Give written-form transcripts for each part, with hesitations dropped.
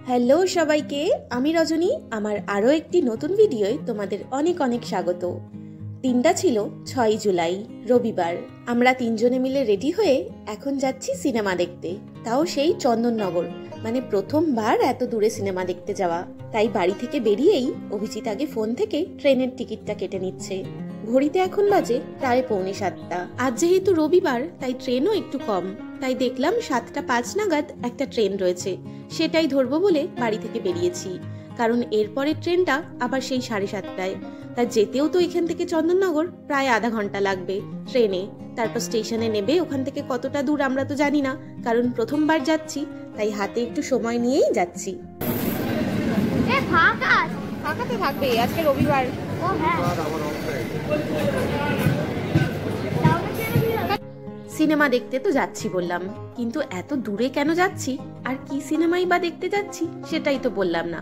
Hello সবাইকে, আমি রজনী। আমার আরও একটি নতুন ভিডিওয় তোমাদের অনেক অনেক স্বাগত। দিনটা ছিল 6 জুলাই, রবিবার। আমরা তিনজনে মিলে রেডি হয়ে এখন যাচ্ছি সিনেমা দেখতে, তাও সেই চন্দননগর। মানে প্রথমবার এত দূরে সিনেমা দেখতে যাওয়া। তাই বাড়ি থেকে বেরিয়েই অভিজিৎ আগে ফোন থেকে ট্রেনের টিকিটটা কেটে নিচ্ছে। ঘড়িতে এখন বাজে প্রায় 6:45। আজ যেহেতু রবিবার তাই ট্রেনও একটু কম। তাই দেখলাম 7:05 নাগাদ একটা ট্রেন রয়েছে, সেটাই ধরবো বলে বাড়ি থেকে বেরিয়েছি। কারণ এরপরের ট্রেনটা আবার সেই 7:30টায়। তাই যেতেও তো এখান থেকে চন্দননগর প্রায় আধা ঘন্টা লাগবে ট্রেনে। তারপর স্টেশনে নেবে, ওখান থেকে কতটা দূর আমরা তো জানি না, কারণ প্রথমবার যাচ্ছি। তাই হাতে একটু সময় নিয়েই যাচ্ছি। ফাঁকা তো থাকবে, আজকে রবিবার। সিনেমা দেখতে তো যাচ্ছি বললাম, কিন্তু এত দূরে কেন যাচ্ছি আর কি সিনেমাই বা দেখতে যাচ্ছি সেটাই তো বললাম না।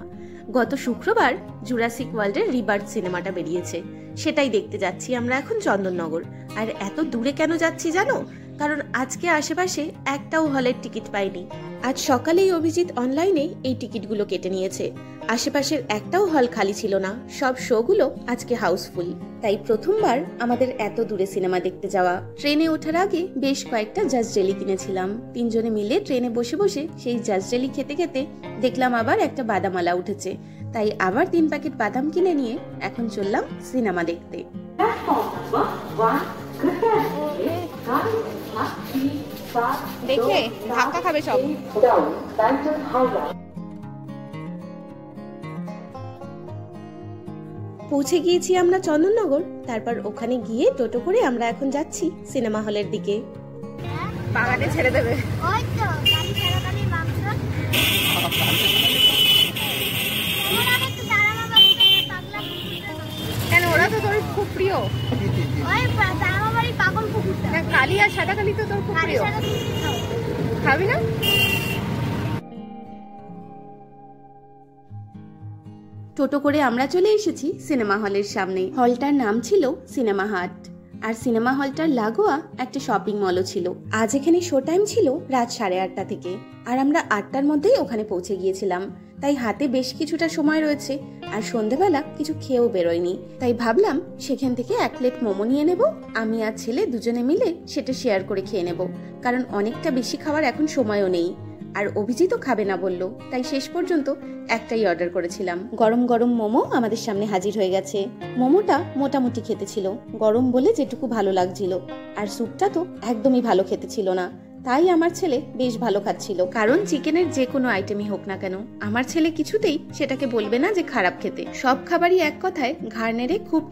গত শুক্রবার জুরাসিক ওয়ার্ল্ডের রিবার্থ সিনেমাটা বেরিয়েছে, সেটাই দেখতে যাচ্ছি আমরা এখন চন্দননগর। আর এত দূরে কেন যাচ্ছি জানো? কারণ আজকে আশেপাশে একটাও হলের টিকিট পাইনি। আজ সকালেই অভিজিৎ অনলাইনে এই টিকিটগুলো কেটে নিয়েছে। আশেপাশের একটাও হল খালি ছিল না, সব শোগুলো আজকে হাউসফুল। তাই প্রথমবার আমাদের এত দূরে সিনেমা দেখতে যাওয়া। ট্রেনে ওঠার আগে বেশ কয়েকটা জাস্ট জেলি কিনেছিলাম। তিনজনে মিলে ট্রেনে বসে বসে সেই জাস্ট জেলি খেতে খেতে দেখলাম আবার একটা বাদামালা উঠেছে। তাই আবার 3 প্যাকেট বাদাম কিনে নিয়ে এখন চললাম সিনেমা দেখতে। দেখে ধাক্কা খাবে সব। পৌঁছে গিয়েছি আমরা চন্দননগর। তারপর ওখানে গিয়ে টোটো করে আমরা এখন যাচ্ছি সিনেমা হলের দিকে। বাগানে ছেড়ে দেবে। কেন, ওরা তো তোর খুব প্রিয়। কালি আর সাদা কালি তো তোর খুব প্রিয়। খাবি না? টোটো করে আমরা চলে এসেছি সিনেমা হলের সামনে। হলটার নাম ছিল সিনেমা হাট, আর সিনেমা হলটার লাগোয়া একটা শপিং মলও ছিল। আজ এখানে শো টাইম ছিল রাত 8:30 থেকে, আর আমরা 8টার মধ্যেই ওখানে পৌঁছে গিয়েছিলাম। তাই হাতে বেশ কিছুটা সময় রয়েছে, আর সন্ধেবেলা কিছু খেয়েও বেরোয়নি। তাই ভাবলাম সেখান থেকে 1 প্লেট মোমো নিয়ে নেব। আমি আর ছেলে দুজনে মিলে সেটা শেয়ার করে খেয়ে নেব, কারণ অনেকটা বেশি খাওয়ার এখন সময়ও নেই। আর অভিজিৎও খাবে না বললো, তাই শেষ পর্যন্ত একটাই অর্ডার করেছিলাম। গরম গরম মোমো আমাদের সামনে হাজির হয়ে গেছে। মোমোটা মোটামুটি খেতে ছিল, গরম বলে যেটুকু ভালো লাগছিল। আর স্যুপটা তো একদমই ভালো খেতে ছিল না। তাই আমার ছেলে বেশ ভালো খাচ্ছিল, কারণ চিকেনের যে কোনো আইটেমই হোক না কেন আমার ছেলে কিছুতেই সেটাকে বলবে না যে খারাপ খেতে। সব খাবারই এক কথায় ঘাড় নেড়ে খুব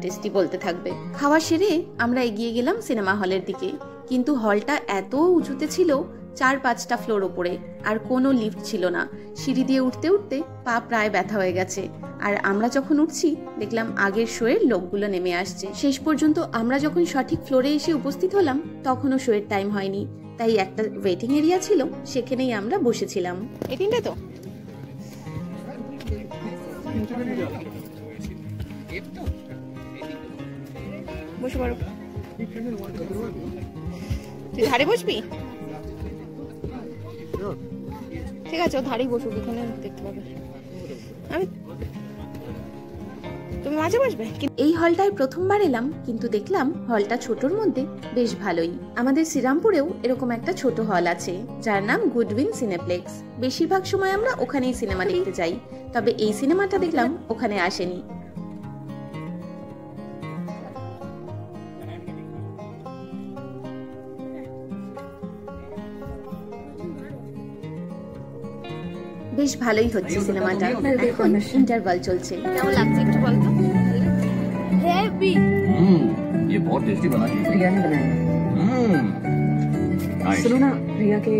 টেস্টি বলতে থাকবে। খাওয়া সেরে আমরা এগিয়ে গেলাম সিনেমা হলের দিকে। কিন্তু হলটা এত উঁচুতে ছিল, 4-5টা ফ্লোর ওপরে, আর কোনো লিফট ছিল না। সিঁড়ি দিয়ে উঠতে উঠতে পা প্রায় ব্যথা হয়ে গেছে। আর আমরা যখন উঠছি দেখলাম আগের শোয়ের লোকগুলো নেমে আসছে। শেষ পর্যন্ত আমরা যখন সঠিক ফ্লোরে এসে উপস্থিত হলাম তখনও শোয়ের টাইম হয়নি। তাই একটা ওয়েটিং এরিয়া ছিল, সেখানেই আমরা বসেছিলাম। এই তিনটে তো বসে পড়ো। তুই ধারে বসবি? ঠিক আছে, ও ধারেই বসুক, এখানে দেখতে পাবে। তুমি মাঝে বসবে। এই হলটায় প্রথমবার এলাম, কিন্তু দেখলাম হলটা ছোটর মধ্যে বেশ ভালোই। আমাদের শ্রীরামপুরেও এরকম একটা ছোট হল আছে, যার নাম গুডউইন সিনেপ্লেক্স। বেশিরভাগ সময় আমরা ওখানেই সিনেমা দেখতে যাই, তবে এই সিনেমাটা দেখলাম ওখানে আসেনি। বেশ ভালোই হচ্ছে সিনেমাটা। এখন ইন্টারভাল চলছে। কেমন লাগছে একটু বলতো? হেভি। ये बहुत टेस्टी बना है। प्रिया ने बनाया। सुनो ना, प्रिया के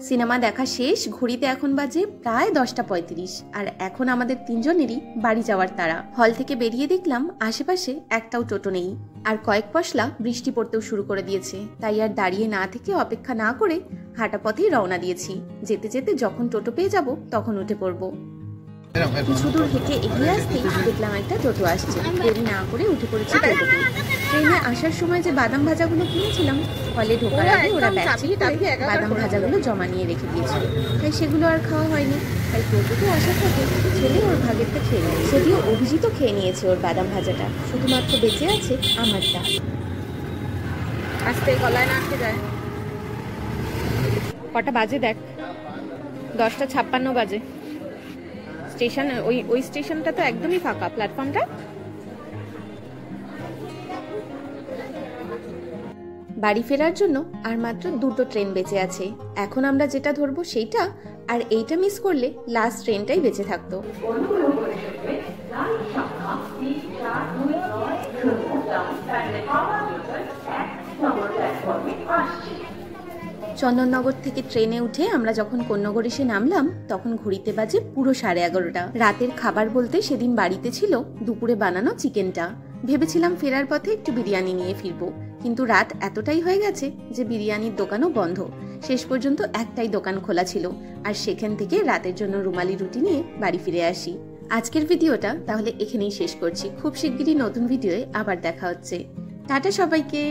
সিনেমা দেখা শেষ, ঘড়িতে এখন বাজে প্রায় 10:35, আর এখন আমাদের তিনজনেরই বাড়ি যাওয়ার তাড়া। হল থেকে বেরিয়ে দেখলাম আশেপাশে একটাও টোটো নেই, আর কয়েক পশলা বৃষ্টি পড়তেও শুরু করে দিয়েছে। তাই আর দাঁড়িয়ে না থেকে অপেক্ষা না করে হাঁটা পথেই রওনা দিয়েছি। যেতে যেতে যখন টোটো পেয়ে যাব তখন উঠে পড়বো। কিছু দূর হেঁটে এগিয়ে আসতেই দেখলাম একটা টোটো আসছে। দেরি না করে উঠে পড়েছি টোটোতে। ট্রেনে আসার সময় যে বাদাম ভাজাগুলো কিনেছিলাম, হলে ঢোকার আগে ওরা ব্যাগ চেক করে বাদাম ভাজাগুলো জমা নিয়ে রেখে দিয়েছিল, তাই সেগুলো আর খাওয়া হয়নি। তাই টোটোতে আসার পথে ছেলে ওর ভাগেরটা খেয়ে নেয়। যদিও অভিজিৎও খেয়ে নিয়েছে ওর বাদাম ভাজাটা, শুধুমাত্র বেঁচে আছে আমারটা। আস্তে গলায় না আটকে যায়। কটা বাজে দেখ, 10:56 বাজে। স্টেশন ওই স্টেশনটা তো একদমই ফাঁকা, প্ল্যাটফর্মটা। বাড়ি ফেরার জন্য আর মাত্র 2টো ট্রেন বেঁচে আছে। এখন আমরা যেটা ধরবো সেইটা, আর এইটা মিস করলে লাস্ট ট্রেনটাই বেঁচে থাকতো। চন্দননগর থেকে ট্রেনে উঠে আমরা যখন কোন্নগর এসে নামলাম, তখন ঘড়িতে বাজে পুরো 11:30। রাতের খাবার বলতে সেদিন বাড়িতে ছিল দুপুরে বানানো চিকেনটা। ভেবেছিলাম ফেরার পথে একটু বিরিয়ানি নিয়ে ফিরবো, কিন্তু রাত এতটাই হয়ে গেছে যে বিরিয়ানির দোকানও বন্ধ। শেষ পর্যন্ত একটাই দোকান খোলা ছিল, আর সেখান থেকে রাতের জন্য রুমালি রুটি নিয়ে বাড়ি ফিরে আসি। আজকের ভিডিওটা তাহলে এখানেই শেষ করছি। খুব শিগগিরই নতুন ভিডিওয়ে আবার দেখা হচ্ছে। টাটা সবাইকে।